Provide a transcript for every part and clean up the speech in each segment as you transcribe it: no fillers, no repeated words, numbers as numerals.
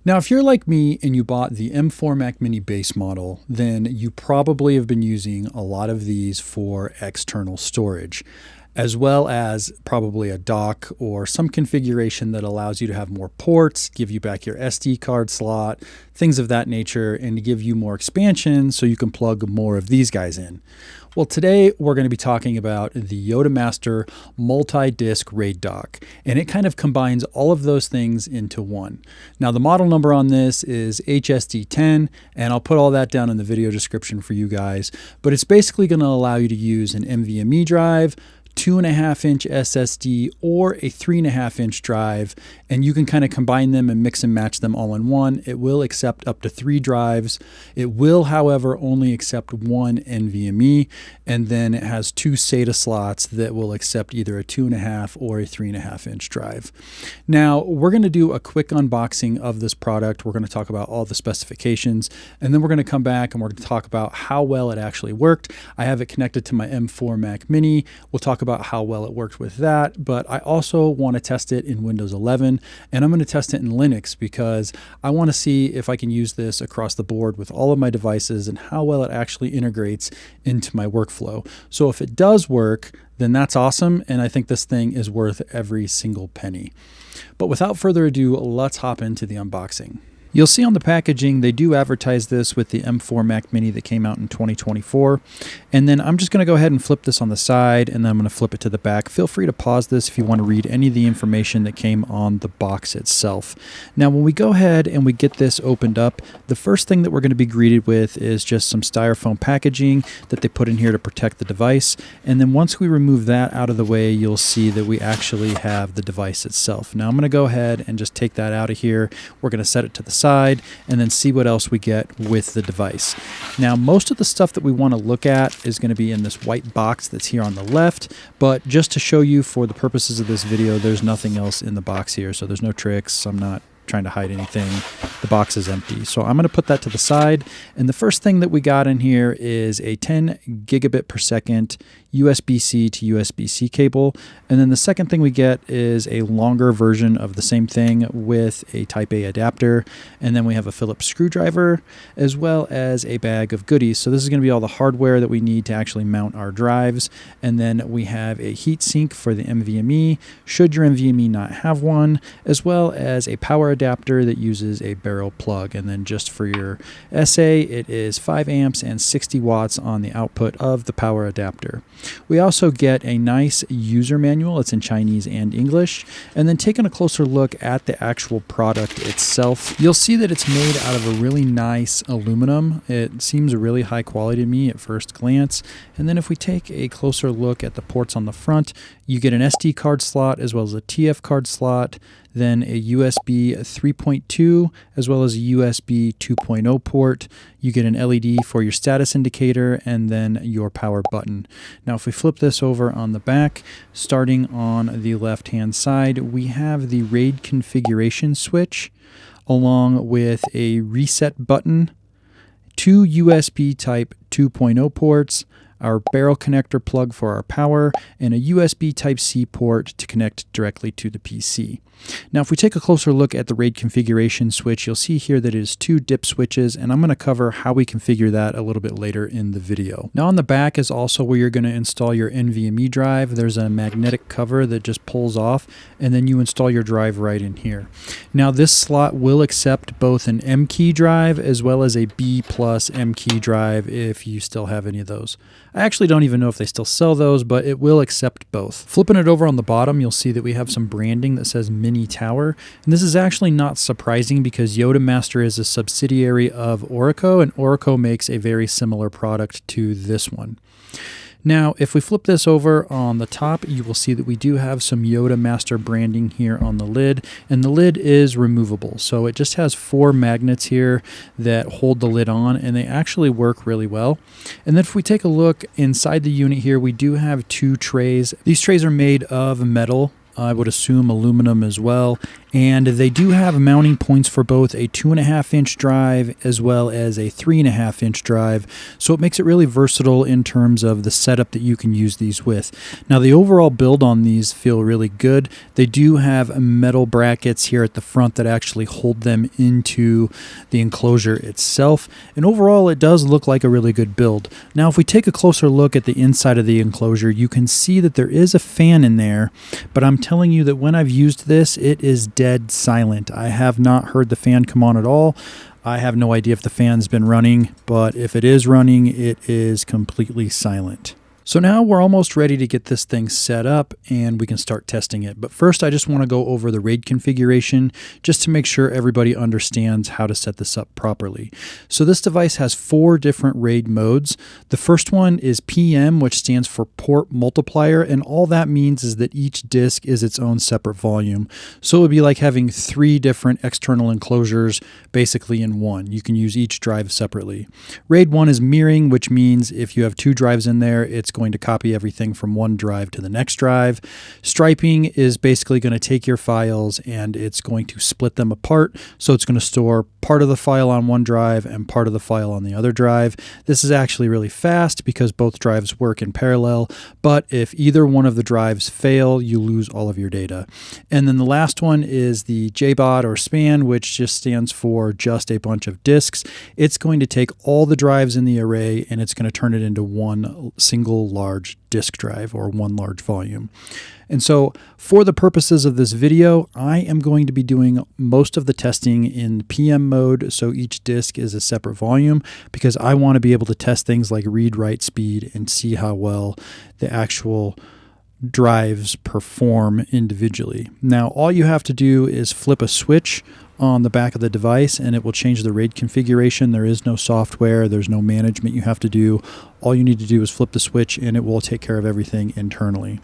Now, if you're like me and you bought the M4 Mac Mini base model, then you probably have been using a lot of these for external storage, as well as probably a dock or some configuration that allows you to have more ports, give you back your SD card slot, things of that nature, and to give you more expansion so you can plug more of these guys in. Well, today we're going to be talking about the Yottamaster multi-disc RAID dock, and it kind of combines all of those things into one. Now, the model number on this is HSD10, and I'll put all that down in the video description for you guys, but it's basically going to allow you to use an NVMe drive, 2.5-inch SSD, or a 3.5-inch drive, and you can kind of combine them and mix and match them all in one. It will accept up to 3 drives. It will, however, only accept one NVMe, and then it has 2 SATA slots that will accept either a 2.5 or a 3.5-inch drive. Now, we're going to do a quick unboxing of this product. We're going to talk about all the specifications, and then we're going to come back and we're going to talk about how well it actually worked. I have it connected to my M4 Mac Mini. We'll talk about how well it worked with that, but I also want to test it in Windows 11, and I'm going to test it in Linux because I want to see if I can use this across the board with all of my devices and how well it actually integrates into my workflow. So if it does work, then that's awesome, and I think this thing is worth every single penny. But without further ado, let's hop into the unboxing. You'll see on the packaging, they do advertise this with the M4 Mac Mini that came out in 2024. And then I'm just going to go ahead and flip this on the side, and then I'm going to flip it to the back. Feel free to pause this if you want to read any of the information that came on the box itself. Now, when we go ahead and we get this opened up, the first thing that we're going to be greeted with is just some styrofoam packaging that they put in here to protect the device. And then once we remove that out of the way, you'll see that we actually have the device itself. Now, I'm going to go ahead and just take that out of here. We're going to set it to the side and then see what else we get with the device. Now, most of the stuff that we want to look at is going to be in this white box that's here on the left, but just to show you for the purposes of this video, there's nothing else in the box here, so there's no tricks. I'm not trying to hide anything. The box is empty. So I'm going to put that to the side. And the first thing that we got in here is a 10 gigabit per second USB-C to USB-C cable. And then the second thing we get is a longer version of the same thing with a Type A adapter. And then we have a Phillips screwdriver as well as a bag of goodies. So this is going to be all the hardware that we need to actually mount our drives. And then we have a heat sink for the NVMe, should your NVMe not have one, as well as a power adapter that uses a barrel plug. And then just for your SA, it is 5 amps and 60 watts on the output of the power adapter. We also get a nice user manual. It's in Chinese and English. And then taking a closer look at the actual product itself, you'll see that it's made out of a really nice aluminum. It seems really high quality to me at first glance. And then if we take a closer look at the ports on the front, you get an SD card slot as well as a TF card slot, then a USB 3.2 as well as a USB 2.0 port. You get an LED for your status indicator and then your power button. Now, if we flip this over on the back, starting on the left-hand side, we have the RAID configuration switch along with a reset button, 2 USB Type 2.0 ports, our barrel connector plug for our power, and a USB Type-C port to connect directly to the PC. Now, if we take a closer look at the RAID configuration switch, you'll see here that it is 2 dip switches, and I'm going to cover how we configure that a little bit later in the video. Now, on the back is also where you're going to install your NVMe drive. There's a magnetic cover that just pulls off, and then you install your drive right in here. Now, this slot will accept both an M key drive as well as a B plus M key drive if you still have any of those. I actually don't even know if they still sell those, but it will accept both. Flipping it over on the bottom, you'll see that we have some branding that says Mini Tower. And this is actually not surprising because Yottamaster is a subsidiary of Orico, and Orico makes a very similar product to this one. Now, if we flip this over on the top, you will see that we do have some Yottamaster branding here on the lid, and the lid is removable. So it just has 4 magnets here that hold the lid on, and they actually work really well. And then if we take a look inside the unit here, we do have 2 trays. These trays are made of metal. I would assume aluminum as well, And they do have mounting points for both a 2.5-inch drive as well as a 3.5-inch drive. So it makes it really versatile in terms of the setup that you can use these with. Now the overall build on these feel really good. They do have metal brackets here at the front that actually hold them into the enclosure itself. And overall it does look like a really good build. Now if we take a closer look at the inside of the enclosure, you can see that there is a fan in there, but I'm telling you that when I've used this, it is dead silent. I have not heard the fan come on at all. I have no idea if the fan's been running, but if it is running, it is completely silent. So now we're almost ready to get this thing set up and we can start testing it. But first I just want to go over the RAID configuration just to make sure everybody understands how to set this up properly. So this device has 4 different RAID modes. The first one is PM, which stands for port multiplier, and all that means is that each disk is its own separate volume. So it would be like having 3 different external enclosures basically in one. You can use each drive separately. RAID 1 is mirroring, which means if you have 2 drives in there, it's going to copy everything from one drive to the next drive. Striping is basically going to take your files and it's going to split them apart. So it's going to store part of the file on one drive and part of the file on the other drive. This is actually really fast because both drives work in parallel, but if either one of the drives fail, you lose all of your data. And then the last one is the JBOD or span, which just stands for just a bunch of disks. It's going to take all the drives in the array and it's going to turn it into one single large disk drive or one large volume. And so for the purposes of this video, I am going to be doing most of the testing in PM mode, so each disk is a separate volume, because I want to be able to test things like read-write speed and see how well the actual drives perform individually. Now all you have to do is flip a switch on the back of the device and it will change the RAID configuration. There is no software, there's no management you have to do. All you need to do is flip the switch and it will take care of everything internally.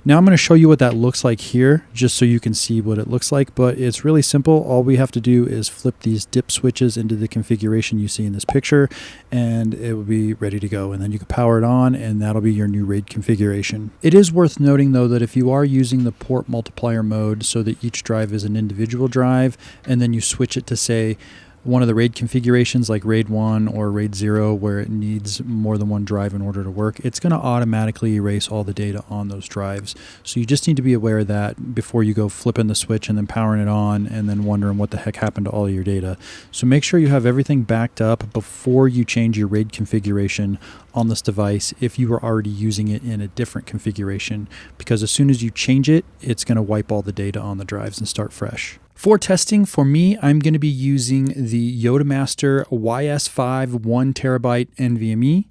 Now I'm going to show you what that looks like here just so you can see what it looks like, but it's really simple. All we have to do is flip these dip switches into the configuration you see in this picture and it will be ready to go, and then you can power it on and that'll be your new RAID configuration. It is worth noting though that if you are using the port multiplier mode so that each drive is an individual drive and then you switch it to say one of the RAID configurations like RAID 1 or RAID 0 where it needs more than one drive in order to work, it's going to automatically erase all the data on those drives. So you just need to be aware of that before you go flipping the switch and then powering it on and then wondering what the heck happened to all your data. So make sure you have everything backed up before you change your RAID configuration on this device if you are already using it in a different configuration, because as soon as you change it, it's going to wipe all the data on the drives and start fresh. For testing, for me, I'm going to be using the Yottamaster YS5 1TB NVMe,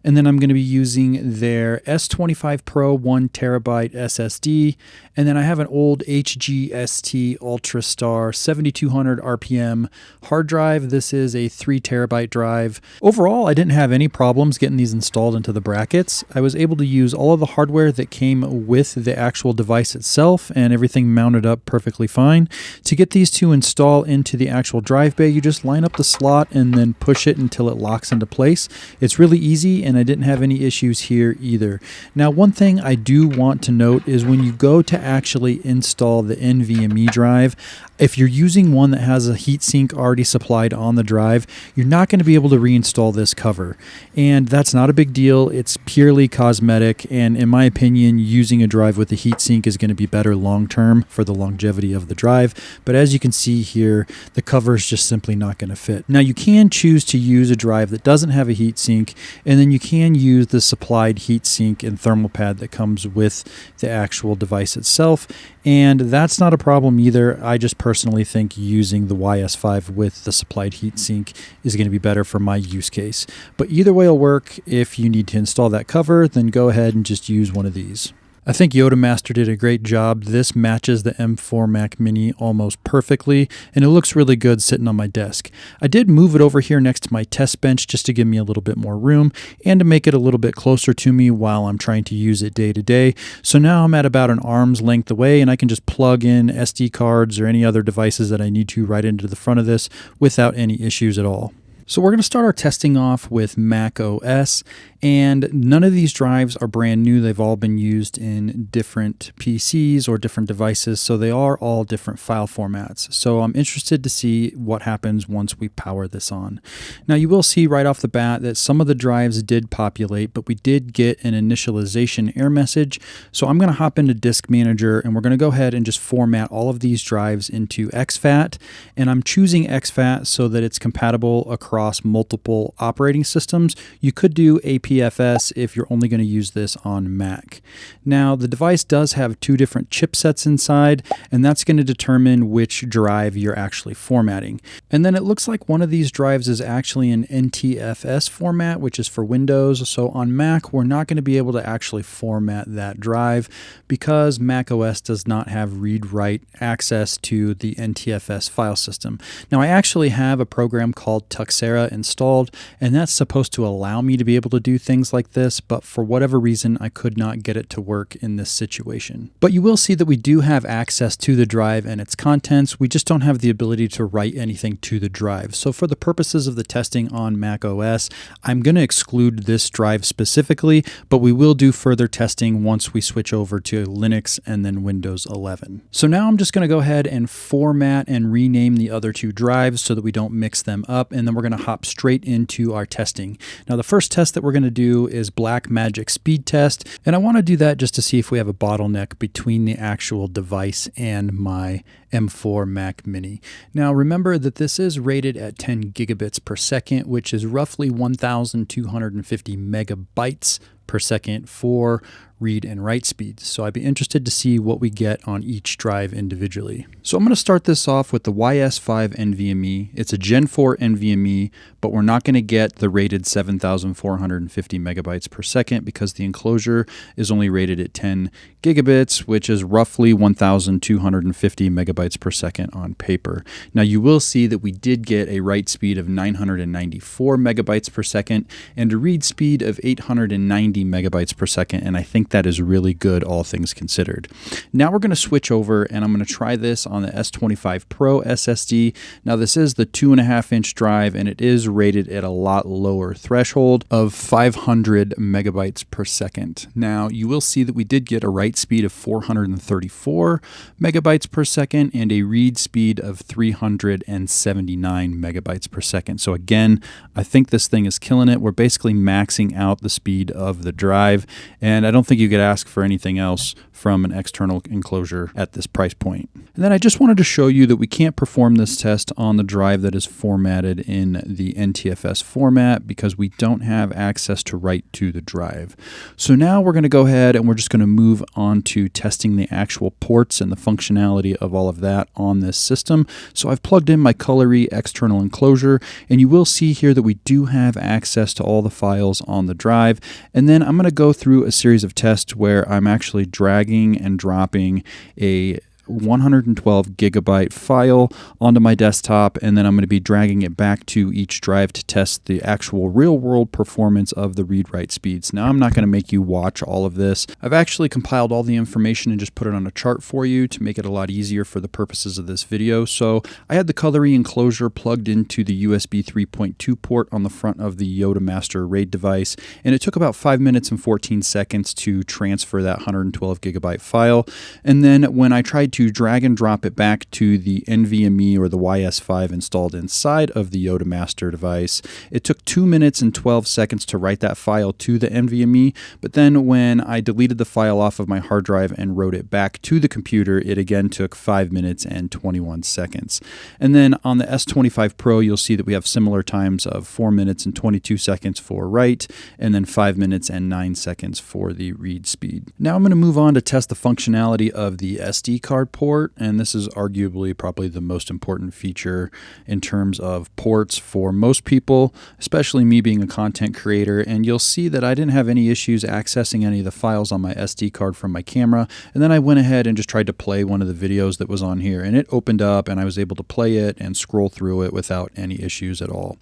and then I'm going to be using their S25Pro 1TB SSD, and then I have an old HGST UltraStar 7200 RPM hard drive. This is a 3TB drive. Overall, I didn't have any problems getting these installed into the brackets. I was able to use all of the hardware that came with the actual device itself, and everything mounted up perfectly fine. To get these to install into the actual drive bay, you just line up the slot and then push it until it locks into place. It's really easy, and I didn't have any issues here either. Now, one thing I do want to note is when you go to actually install the NVMe drive, if you're using one that has a heatsink already supplied on the drive, you're not going to be able to reinstall this cover. And that's not a big deal. It's purely cosmetic. And in my opinion, using a drive with a heatsink is going to be better long-term for the longevity of the drive. But as you can see here, the cover is just simply not going to fit. Now, you can choose to use a drive that doesn't have a heatsink, and then you can use the supplied heatsink and thermal pad that comes with the actual device itself. And that's not a problem either. I just personally think using the YS5 with the supplied heatsink is going to be better for my use case. But either way will work. If you need to install that cover, then go ahead and just use one of these. I think Yottamaster did a great job. This matches the M4 Mac Mini almost perfectly, and it looks really good sitting on my desk. I did move it over here next to my test bench just to give me a little bit more room and to make it a little bit closer to me while I'm trying to use it day to day. So now I'm at about an arm's length away, and I can just plug in SD cards or any other devices that I need to right into the front of this without any issues at all. So we're going to start our testing off with macOS, And none of these drives are brand new. They've all been used in different PCs or different devices, so they are all different file formats. So I'm interested to see what happens once we power this on. Now you will see right off the bat that some of the drives did populate, but we did get an initialization error message. So I'm going to hop into Disk Manager and we're going to go ahead and just format all of these drives into exFAT. And I'm choosing exFAT so that it's compatible across multiple operating systems. You could do APFS if you're only going to use this on Mac. Now the device does have two different chipsets inside, and that's going to determine which drive you're actually formatting. And then it looks like one of these drives is actually an NTFS format, which is for Windows. So on Mac, we're not going to be able to actually format that drive because macOS does not have read-write access to the NTFS file system. Now I actually have a program called Tuxera installed, and that's supposed to allow me to be able to do things like this, but for whatever reason I could not get it to work in this situation. But you will see that we do have access to the drive and its contents. We just don't have the ability to write anything to the drive. So for the purposes of the testing on macOS, I'm going to exclude this drive specifically, but we will do further testing once we switch over to Linux and then Windows 11. So now I'm just going to go ahead and format and rename the other two drives so that we don't mix them up, and then we're going to hop straight into our testing. Now the first test that we're going to do is Blackmagic speed test, and I want to do that just to see if we have a bottleneck between the actual device and my M4 Mac Mini. Now remember that this is rated at 10 gigabits per second, which is roughly 1,250 megabytes per second for read and write speeds. So I'd be interested to see what we get on each drive individually. So I'm going to start this off with the YS5 NVMe. It's a Gen 4 NVMe, but we're not going to get the rated 7,450 megabytes per second because the enclosure is only rated at 10 gigabits, which is roughly 1,250 megabytes per second on paper. Now you will see that we did get a write speed of 994 megabytes per second and a read speed of 890 megabytes per second, and I think that is really good, all things considered. Now we're going to switch over and I'm going to try this on the S25Pro SSD. Now this is the 2.5-inch drive and it is rated at a lot lower threshold of 500 megabytes per second. Now you will see that we did get a write speed of 434 megabytes per second and a read speed of 379 megabytes per second. So again, I think this thing is killing it. We're basically maxing out the speed of the drive, and I don't think you could ask for anything else from an external enclosure at this price point. And then I just wanted to show you that we can't perform this test on the drive that is formatted in the NTFS format because we don't have access to write to the drive. So now we're going to go ahead and we're just going to move on to testing the actual ports and the functionality of all of that on this system. So I've plugged in my Colory external enclosure, and you will see here that we do have access to all the files on the drive. And then I'm going to go through a series of tests where I'm actually dragging and dropping a 112 gigabyte file onto my desktop, and then I'm going to be dragging it back to each drive to test the actual real-world performance of the read-write speeds. Now I'm not going to make you watch all of this. I've actually compiled all the information and just put it on a chart for you to make it a lot easier for the purposes of this video. So I had the Colory enclosure plugged into the USB 3.2 port on the front of the Yottamaster RAID device, and it took about 5 minutes and 14 seconds to transfer that 112 gigabyte file. And then when I tried to drag and drop it back to the NVMe or the YS5 installed inside of the Yottamaster device, it took 2 minutes and 12 seconds to write that file to the NVMe, but then when I deleted the file off of my hard drive and wrote it back to the computer, it again took 5 minutes and 21 seconds. And then on the S25 Pro, you'll see that we have similar times of 4 minutes and 22 seconds for write, and then 5 minutes and 9 seconds for the read speed. Now I'm going to move on to test the functionality of the SD card port, and this is arguably probably the most important feature in terms of ports for most people, especially me being a content creator. And you'll see that I didn't have any issues accessing any of the files on my SD card from my camera, and then I went ahead and just tried to play one of the videos that was on here, and it opened up and I was able to play it and scroll through it without any issues at all.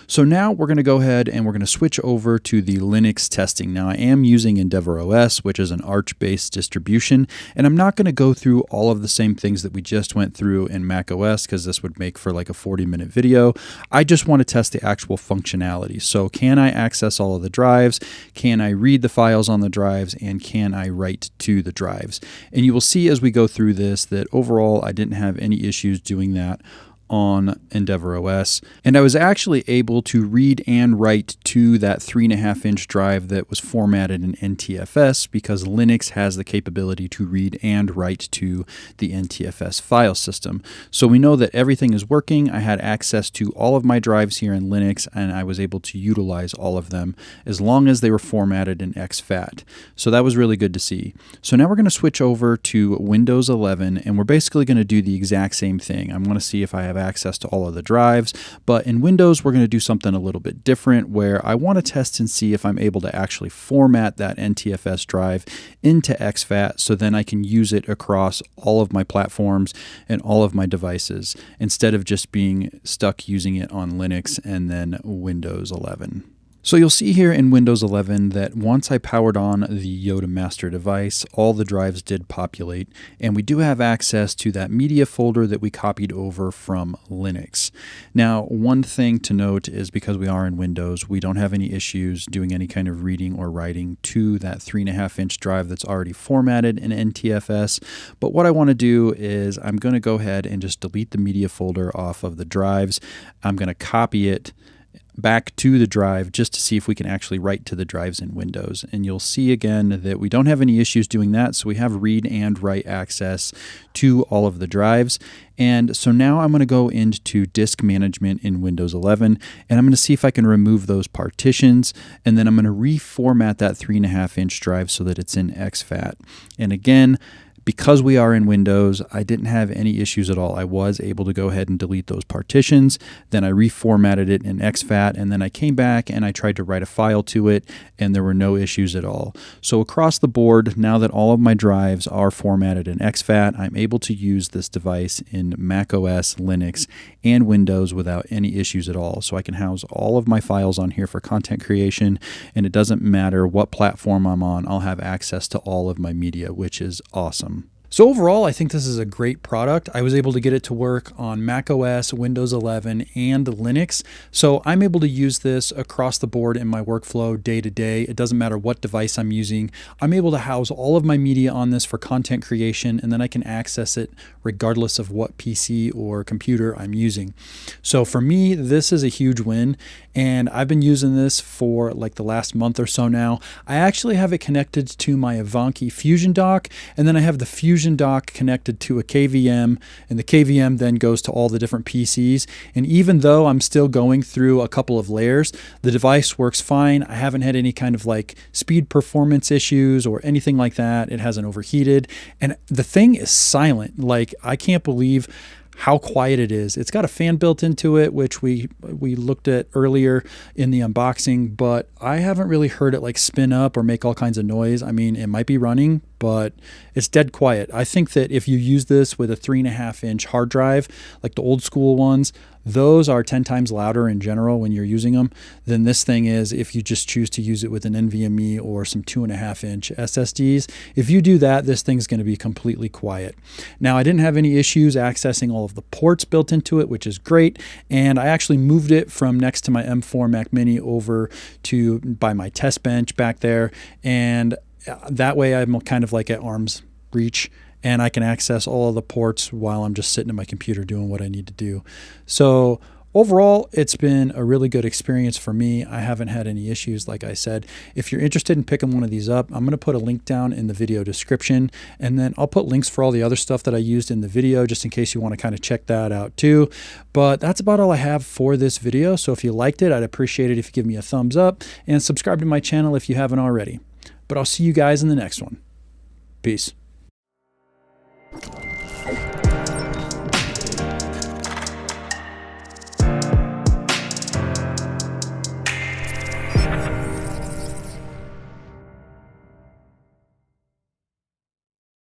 So now we're going to go ahead and we're going to switch over to the Linux testing. Now I am using EndeavourOS, which is an Arch-based distribution, and I'm not going to go through all all of the same things that we just went through in macOS, because this would make for like a 40-minute video. I just want to test the actual functionality. So can I access all of the drives? Can I read the files on the drives? And can I write to the drives? And you will see as we go through this that overall I didn't have any issues doing that on EndeavourOS, and I was actually able to read and write to that 3.5-inch drive that was formatted in NTFS, because Linux has the capability to read and write to the NTFS file system. So we know that everything is working. I had access to all of my drives here in Linux, and I was able to utilize all of them as long as they were formatted in exFAT. So that was really good to see. So now we're going to switch over to Windows 11, and we're basically going to do the exact same thing. I'm going to see if I have access to all of the drives, but in Windows we're going to do something a little bit different, where I want to test and see if I'm able to actually format that NTFS drive into exFAT, so then I can use it across all of my platforms and all of my devices, instead of just being stuck using it on Linux and then Windows 11. So you'll see here in Windows 11 that once I powered on the Yottamaster device, all the drives did populate, and we do have access to that media folder that we copied over from Linux. Now, one thing to note is, because we are in Windows, we don't have any issues doing any kind of reading or writing to that 3.5-inch drive that's already formatted in NTFS. But what I want to do is I'm going to go ahead and just delete the media folder off of the drives. I'm going to copy it back to the drive just to see if we can actually write to the drives in Windows. And you'll see again that we don't have any issues doing that. So we have read and write access to all of the drives. And so now I'm going to go into disk management in Windows 11, and I'm going to see if I can remove those partitions, and then I'm going to reformat that 3.5-inch drive so that it's in exFAT. And again, because we are in Windows, I didn't have any issues at all. I was able to go ahead and delete those partitions. Then I reformatted it in exFAT, and then I came back and I tried to write a file to it, and there were no issues at all. So across the board, now that all of my drives are formatted in exFAT, I'm able to use this device in macOS, Linux, and Windows without any issues at all. So I can house all of my files on here for content creation, and it doesn't matter what platform I'm on, I'll have access to all of my media, which is awesome. So overall, I think this is a great product. I was able to get it to work on macOS, Windows 11, and Linux. So I'm able to use this across the board in my workflow day to day. It doesn't matter what device I'm using. I'm able to house all of my media on this for content creation, and then I can access it regardless of what PC or computer I'm using. So for me, this is a huge win, and I've been using this for like the last month or so now. I actually have it connected to my Ivanki Fusion dock, and then I have the Fusion dock connected to a KVM, and the KVM then goes to all the different PCs. And even though I'm still going through a couple of layers, the device works fine. I haven't had any kind of like speed performance issues or anything like that. It hasn't overheated, and the thing is silent. Like, I can't believe how quiet it is. It's got a fan built into it, which we looked at earlier in the unboxing, but I haven't really heard it like spin up or make all kinds of noise. I mean, it might be running, but it's dead quiet. I think that if you use this with a 3.5-inch hard drive, like the old school ones, those are 10 times louder in general when you're using them than this thing is if you just choose to use it with an NVMe or some 2.5-inch SSDs. If you do that, this thing's going to be completely quiet. Now, I didn't have any issues accessing all of the ports built into it, which is great. And I actually moved it from next to my M4 Mac Mini over to by my test bench back there. And that way I'm kind of like at arm's reach, and I can access all of the ports while I'm just sitting at my computer doing what I need to do. So overall, it's been a really good experience for me. I haven't had any issues, like I said. If you're interested in picking one of these up, I'm going to put a link down in the video description, and then I'll put links for all the other stuff that I used in the video, just in case you want to kind of check that out too. But that's about all I have for this video. So if you liked it, I'd appreciate it if you give me a thumbs up and subscribe to my channel if you haven't already. But I'll see you guys in the next one. Peace.